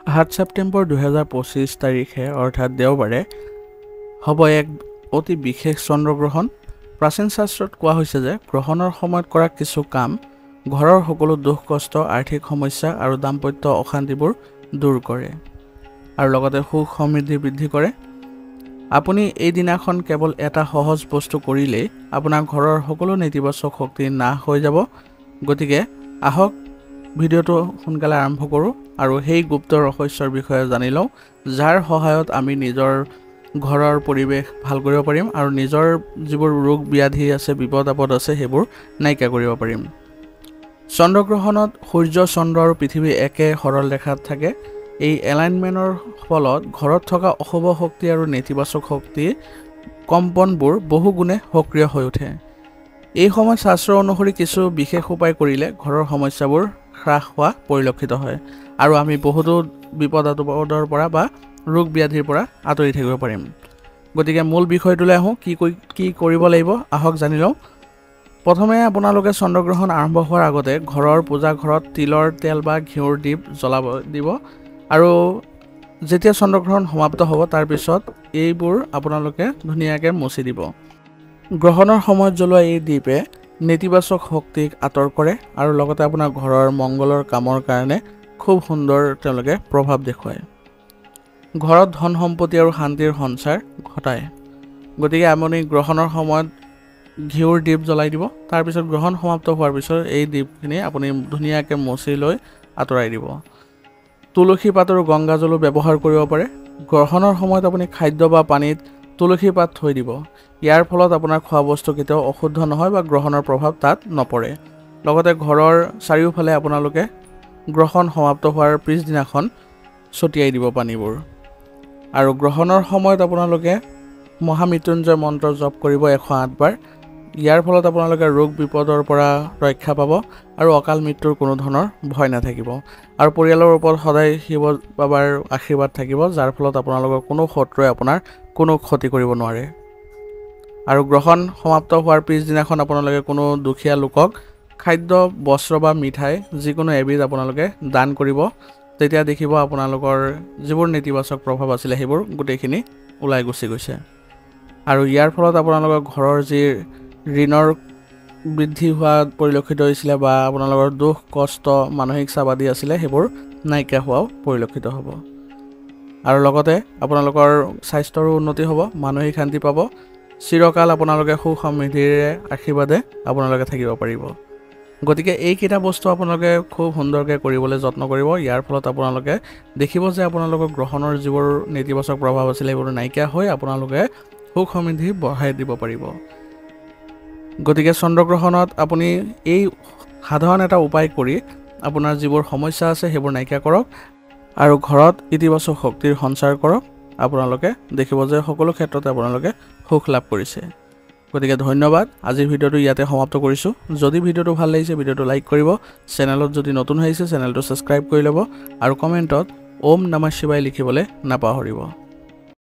7 ছেপ্টেম্বৰ 2025 তাৰিখে অৰ্থাৎ দেওবাৰে হ'ব এক অতি বিশেষ চন্দ্ৰগ্ৰহণ। প্ৰাচীন শাস্ত্ৰত কোৱা হৈছে যে গ্ৰহণৰ সময়ত কৰা কিছু কাম ঘৰৰ সকলো দুখ কষ্ট, আৰ্থিক সমস্যা আৰু দাম্পত্য অশান্তিবোৰ দূৰ কৰে আৰু লগতে সুখ সমৃদ্ধি বৃদ্ধি কৰে। আপুনি এই দিনাখন কেৱল এটা সহজ বস্তু কৰিলেই আপোনাৰ ঘৰৰ সকলো নেতিবাচক শক্তি নাশ হৈ যাব। গতিকে আহক ভিডিঅ'টো সোনকালে আৰম্ভ কৰোঁ আৰু সেই গুপ্ত ৰহস্যৰ বিষয়ে জানি লওঁ, যাৰ সহায়ত আমি নিজৰ ঘৰৰ পৰিৱেশ ভাল কৰিব পাৰিম আৰু নিজৰ যিবোৰ ৰোগ ব্যাধি আছে, বিপদ আপদ আছে, সেইবোৰ নাইকিয়া কৰিব পাৰিম। চন্দ্ৰগ্ৰহণত সূৰ্য, চন্দ্ৰ আৰু পৃথিৱী একে সৰল ৰেখাত থাকে। এই এলাইনমেণ্টৰ ফলত ঘৰত থকা অশুভ শক্তি আৰু নেতিবাচক শক্তি কম্পনবোৰ বহুগুণে সক্ৰিয় হৈ উঠে। এই সময়ত শাস্ত্ৰ অনুসৰি কিছু বিশেষ উপায় কৰিলে ঘৰৰ সমস্যাবোৰ হ্ৰাস হোৱা পৰিলক্ষিত হয় আৰু আমি বহুতো বিপদ আপদৰ পৰা বা ৰোগ ব্যাধিৰ পৰা আঁতৰি থাকিব পাৰিম। গতিকে মূল বিষয়টোলৈ আহোঁ, কি কৰিব লাগিব আহক জানি লওঁ। প্ৰথমে আপোনালোকে চন্দ্ৰগ্ৰহণ আৰম্ভ হোৱাৰ আগতে ঘৰৰ পূজা ঘৰত তিলৰ তেল বা ঘিউৰ দীপ জ্বলাব দিব আৰু যেতিয়া চন্দ্ৰগ্ৰহণ সমাপ্ত হ'ব তাৰপিছত এইবোৰ আপোনালোকে ধুনীয়াকৈ মচি দিব। গ্ৰহণৰ সময়ত জ্বলোৱা এই দীপে নেতিবাচক শক্তিক আঁতৰ কৰে আৰু লগতে আপোনাৰ ঘৰৰ মংগলৰ কামৰ কাৰণে খুব সুন্দৰ তেওঁলোকে প্ৰভাৱ দেখুৱায়। ঘৰত ধন সম্পত্তি আৰু শান্তিৰ সঞ্চাৰ ঘটায়। গতিকে আপুনি গ্ৰহণৰ সময়ত ঘিউৰ দীপ জ্বলাই দিব। তাৰপিছত গ্ৰহণ সমাপ্ত হোৱাৰ পিছত এই দীপখিনি আপুনি ধুনীয়াকৈ মচি লৈ আঁতৰাই দিব। তুলসী পাত আৰু গংগাজলো ব্যৱহাৰ কৰিব পাৰে। গ্ৰহণৰ সময়ত আপুনি খাদ্য বা পানীত তুলসী পাত থৈ দিব। ইয়াৰ ফলত আপোনাৰ খোৱা বস্তু কেতিয়াও অশুদ্ধ নহয় বা গ্ৰহণৰ প্ৰভাৱ তাত নপৰে। লগতে ঘৰৰ চাৰিওফালে আপোনালোকে গ্ৰহণ সমাপ্ত হোৱাৰ পিছদিনাখন ছটিয়াই দিব পানীবোৰ। আৰু গ্ৰহণৰ সময়ত আপোনালোকে মহামৃত্যুঞ্জয় মন্ত্ৰ জপ কৰিব 108 বাৰ। ইয়াৰ ফলত আপোনালোকে ৰোগ বিপদৰ পৰা ৰক্ষা পাব আৰু অকাল মৃত্যুৰ কোনো ধৰণৰ ভয় নাথাকিব। আৰু পৰিয়ালৰ ওপৰত সদায় শিৱ বাবাৰ আশীৰ্বাদ থাকিব, যাৰ ফলত আপোনালোকৰ কোনো শত্ৰুৱে আপোনাৰ কোনো ক্ষতি কৰিব নোৱাৰে। আৰু গ্ৰহণ সমাপ্ত হোৱাৰ পিছদিনাখন আপোনালোকে কোনো দুখীয়া লোকক খাদ্য, বস্ত্ৰ বা মিঠাই যিকোনো এবিধ আপোনালোকে দান কৰিব। তেতিয়া দেখিব আপোনালোকৰ যিবোৰ নেতিবাচক প্ৰভাৱ আছিলে সেইবোৰ গোটেইখিনি ওলাই গুচি গৈছে। আৰু ইয়াৰ ফলত আপোনালোকৰ ঘৰৰ যি ঋণৰ বৃদ্ধি হোৱা পৰিলক্ষিত হৈছিলে বা আপোনালোকৰ দুখ কষ্ট, মানসিক চাপ আদি আছিলে সেইবোৰ নাইকিয়া হোৱাও পৰিলক্ষিত হ'ব। আৰু লগতে আপোনালোকৰ স্বাস্থ্যৰো উন্নতি হ'ব, মানসিক শান্তি পাব। চিৰকাল আপোনালোকে সুখ সমৃদ্ধিৰে আশীৰ্বাদে আপোনালোকে থাকিব পাৰিব। গতিকে এইকেইটা বস্তু আপোনালোকে খুব সুন্দৰকৈ কৰিবলৈ যত্ন কৰিব। ইয়াৰ ফলত আপোনালোকে দেখিব যে আপোনালোকৰ গ্ৰহণৰ যিবোৰ নেতিবাচক প্ৰভাৱ আছিলে সেইবোৰ নাইকিয়া হৈ আপোনালোকে সুখ সমৃদ্ধি বঢ়াই দিব পাৰিব। গতিকে চন্দ্ৰগ্ৰহণত আপুনি এই সাধাৰণ এটা উপায় কৰি আপোনাৰ যিবোৰ সমস্যা আছে সেইবোৰ নাইকিয়া কৰক আৰু ঘৰত ইতিবাচক শক্তিৰ সঞ্চাৰ কৰক। আপোনালোকে দেখিব যে সকলো ক্ষেত্ৰতে আপোনালোকে সুখ লাভ কৰিছে। গতিকে ধন্যবাদ। আজিৰ ভিডিঅ'টো ইয়াতে সমাপ্ত কৰিছোঁ। যদি ভিডিঅ'টো ভাল লাগিছে ভিডিঅ'টো লাইক কৰিব, চেনেলত যদি নতুন আহিছে চেনেলটো ছাবস্ক্ৰাইব কৰি ল'ব আৰু কমেণ্টত ওম নমঃ শিৱায় লিখিবলৈ নাপাহৰিব।